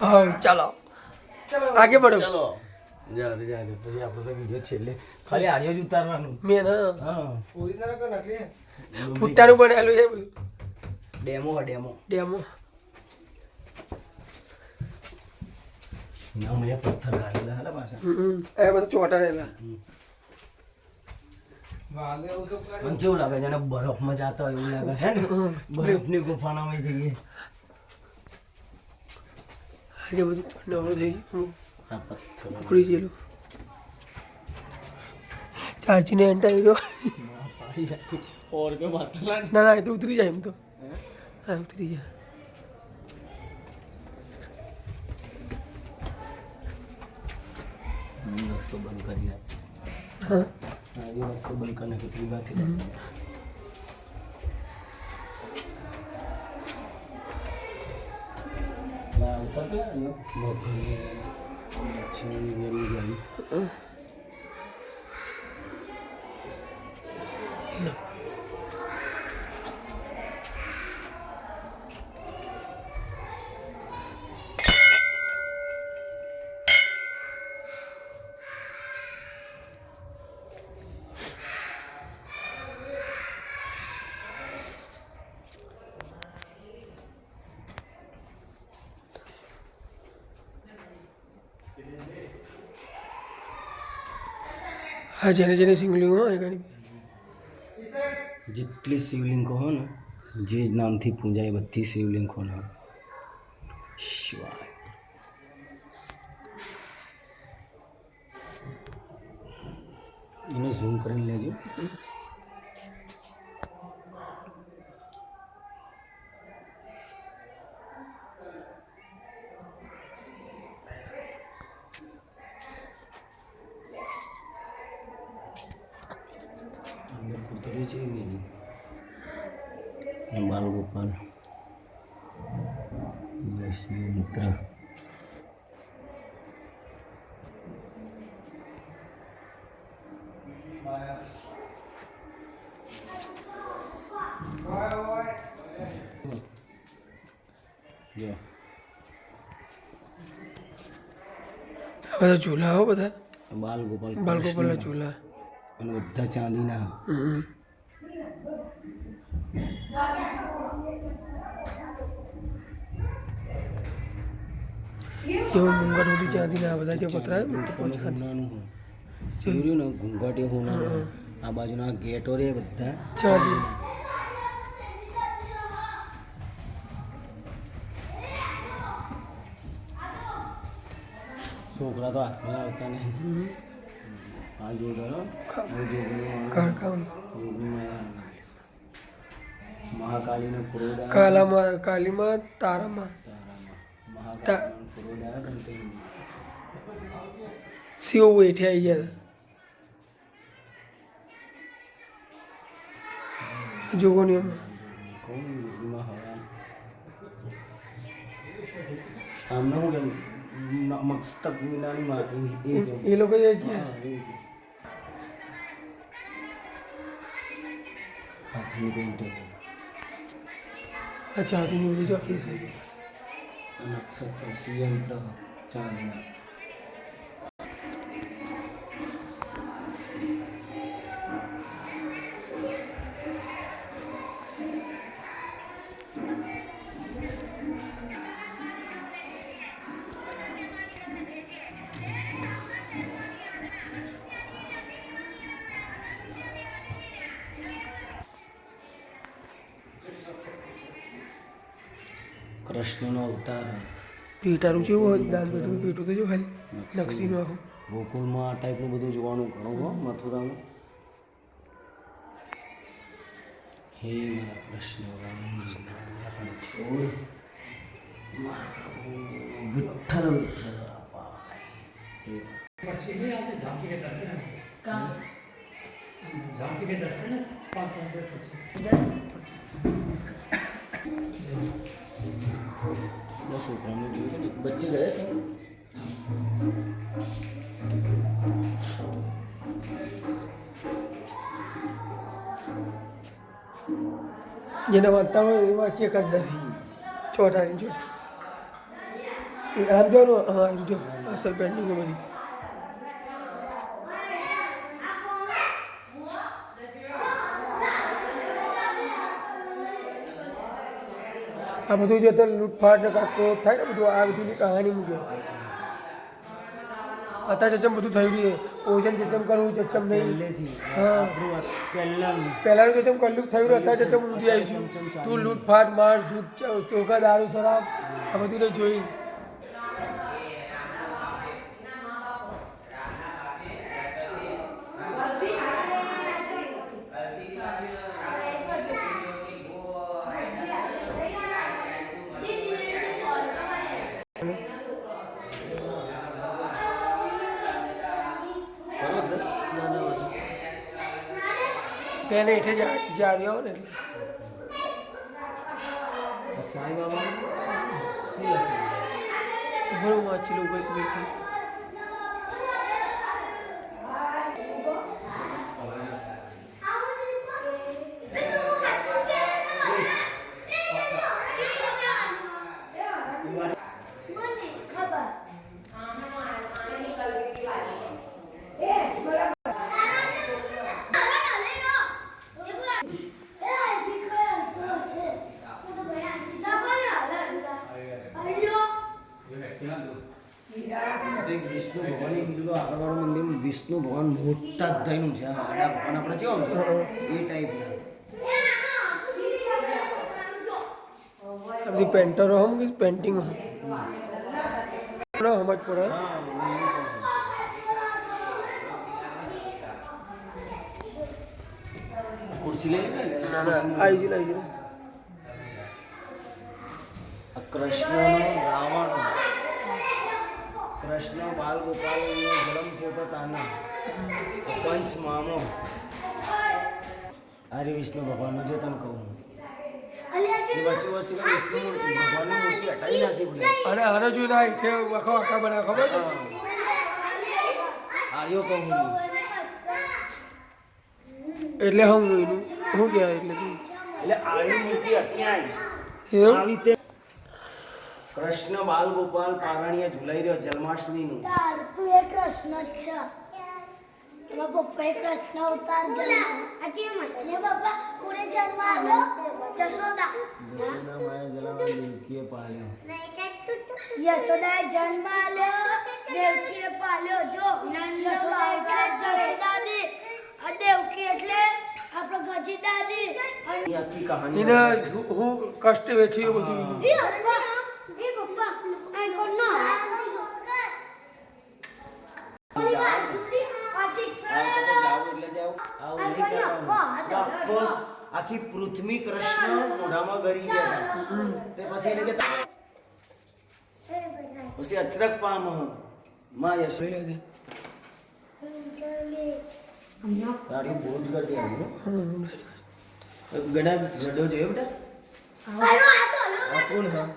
हाँ चलो आगे बढ़ो चलो जाते जाते પછી આપણે તો વિડિયો છેલ્લે ખાલી આડિયો જ ઉતારવાનું મેન હા ઓરિજિનલ કો નકલી ફૂટાનું બનાવેલું છે બધું ડેમો ડેમો ના મેં પથ્થર ગાળેલા હતા પાછા એ બધું ચોટાડેલા વાગે એવું તો કરે મને કેવું લાગે જાણે બરફમાં જાતા હોય એવું લાગે હે ને બરફની ગુફામાં જઈએ આજે બધું નવરું થઈ ગયું આ પથ્થર ઉખડી ગયેલું ચાર્જીને એન્ટ આવી ગયો ફાડી નાખી ઓર કે માથા ના ના એ તો ઉતરી જાય એમ તો હા ઉતરી જાય રસ્તો બંધ કરી નાખ હા આ રસ્તો બંધ કરી નાખી પેલી વાત આવતા પેલા મચ્છીની વેરી ગઈ હા જેને જેને સિંગલિંગ હોય ઘણી જેટલી શિવલિંગો હોય ને જે નામથી પૂજાય બધી શિવલિંગોના શિવાય એને ઝૂમ કરીને લેજો पुतली છે મેરી બાલ ગોપાલ યશવંત બધા ઝૂલા હો બધા બાલ ગોપાલ બાલગોપાલના ઝૂલા અને બધા ચાંદીના એવું મુંગટ બધી ચાંદીના બધા જે પતરા હોનાનું જોયું ને ઘૂંઘાટી હોનાનું આ બાજુના ગેટો રે બધા ચાંદી છોકરા તો હાથમાં આવતા નહીં આ જો મહાકાલીને પુરોડા કાલામાં કાલીમાં તારામાં શિવ બેઠે આવી ગયા જોગોનીઓમાં આમને હું કેમ મસ્તક વિનાની માં એ લોકો એ ગયા હાથની પેઇન્ટિંગ આ ચાંદીની બીજો આખી છે નક્ષત્ર યંત્ર ચાંદના કૃષ્ણનો અવતાર પેટાનું જેવું હોય દાંત બધું પેટું તો જો ખાલી નકશીનું આખું ગોકુળમાં આ ટાઈપનું બધું જોવાનું ઘણું હો મથુરામાં હે મારા કૃષ્ણ વિઠ્ઠલ છોકરાને જોયું ને બચ્ચે ગયા છે જેને વાંચતા હોય એ વાંચી એક જ નથી ચોટાની ચોટી આમ જો ને હા આમ જો અસલ પેન્ટિંગ બધી આ બધું જે અત્યારે લૂંટફાટ ને કાંકો થાય ને બધું આ બધીની કહાની મૂકે અત્યારે ચચમ બધું થયું છે ઓજન ચચમ કરવું ચચમ નહીં પહેલેથી હા પહેલાનું પહેલાંનું ચચમ કલ્લુક થયું રહ્યું અત્યારે ચચમ ઊંધી આવીશું તું લૂંટફાટ માર જૂઠ ચોખા દારૂ શરાબ આ બધું ને જોઈ પેને હેઠે જારી આવો ને એટલે સાંઈ બાબા શું હશે ઘણું વાંચી લઉં કંઈક કંઈક વિષ્ણુ ભગવાનની કીધું તો આગળવાળું મંદિર વિષ્ણુ ભગવાન મોટા જ થઈનું છે આડા ભગવાન આપણે કેવું છે એ ટાઈપના બધી પેન્ટરો હમ કે પેન્ટિંગ હમ સમજ પડે ખુરશી લઈ લે ના ના આવી ગયું આવી ગયું કૃષ્ણનો રાવણ કૃષ્ણ બાલ ગોપાલનો જન્મ થયો હતો તાના પંચ મામો અરે વિષ્ણુ ભગવાનનો જે તમે કહું એ વચ્ચે વચ્ચે વિષ્ણુ ભગવાનની મૂર્તિ હટાવી નાખી પડે અને આને જોઈને આ હેઠે આખા આખા બનાવે ખબર છે આર્યો કહું એટલે હું એનું શું કહેવાય એટલે એટલે આર્ય મૂર્તિ હતી એવું આવી તે કૃષ્ણ બાલ ગોપાલ પારણીએ ઝુલાઈ રહ્યો જન્માષ્ટમીનું તું એ કૃષ્ણ જ છે એમાં પપ્પાએ કૃષ્ણ અવતાર જન્મ આજે મને પપ્પા કોને જન્મ આપ્યો જશોદા દશેના માયા જલાવા દેવકીએ પાલ્યો યશોદાએ જન્મ આલ્યો દેવકીએ પાલ્યો જો યશોદા એટલે જશી દાદી આ દેવકી એટલે આપણો ગજી દાદી એ આખી કહાની એને હું કષ્ટ વેઠ્યું બધું એનું. એ પપ્પા આ કોણ નો આ વખતે જાઓ એટલે જાઓ આવું નહીં કરવાનું આખો આખી પૃથ્વી કૃષ્ણ મોઢામાં ગરી ગયા હતા તે પછી એને કે પછી અચરક પામ માં યશો તારી બહુ જ ગટી આવી ગડા ગડો જોયો બેટા આનો આ તો આ કોણ હા